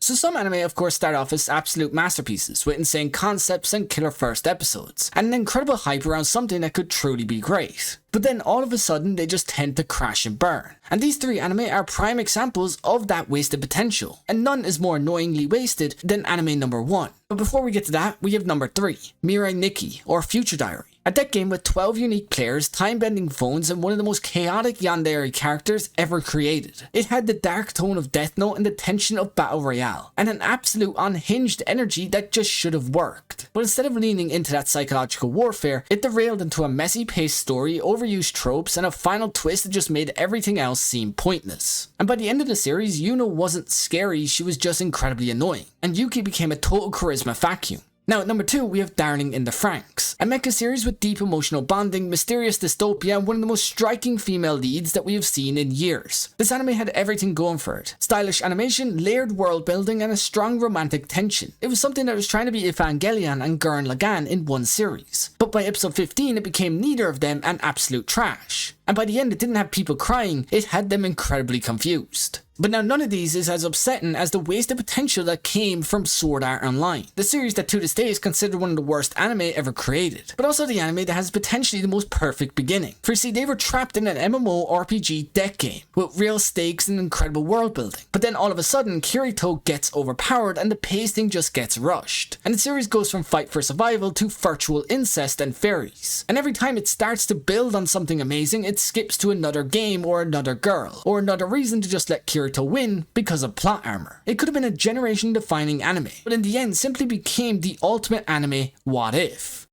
So some anime of course start off as absolute masterpieces with insane concepts and killer first episodes, and an incredible hype around something that could truly be great. But then all of a sudden they just tend to crash and burn. And these three anime are prime examples of that wasted potential, and none is more annoyingly wasted than anime number 1. But before we get to that, we have number 3, Mirai Nikki, or Future Diary. A deck game with 12 unique players, time-bending phones, and one of the most chaotic yandere characters ever created. It had the dark tone of Death Note and the tension of Battle Royale, and an absolute unhinged energy that just should have worked. But instead of leaning into that psychological warfare, it derailed into a messy paced story, overused tropes, and a final twist that just made everything else seem pointless. And by the end of the series, Yuno wasn't scary, she was just incredibly annoying, and Yuki became a total charisma vacuum. Now at number 2, we have Darling in the Franxx, a mecha series with deep emotional bonding, mysterious dystopia, and one of the most striking female leads that we have seen in years. This anime had everything going for it. Stylish animation, layered world building, and a strong romantic tension. It was something that was trying to be Evangelion and Gurren Lagann in one series. But by episode 15 it became neither of them and absolute trash. And by the end it didn't have people crying, it had them incredibly confused. But now none of these is as upsetting as the wasted potential that came from Sword Art Online, the series that to this day is considered one of the worst anime ever created, but also the anime that has potentially the most perfect beginning. For you see, they were trapped in an MMORPG deck game, with real stakes and incredible world building. But then all of a sudden, Kirito gets overpowered and the pacing just gets rushed. And the series goes from fight for survival to virtual incest and fairies. And every time it starts to build on something amazing, it skips to another game or another girl, or another reason to just let Kirito win because of plot armor. It could have been a generation defining anime, but in the end simply became the ultimate anime what if.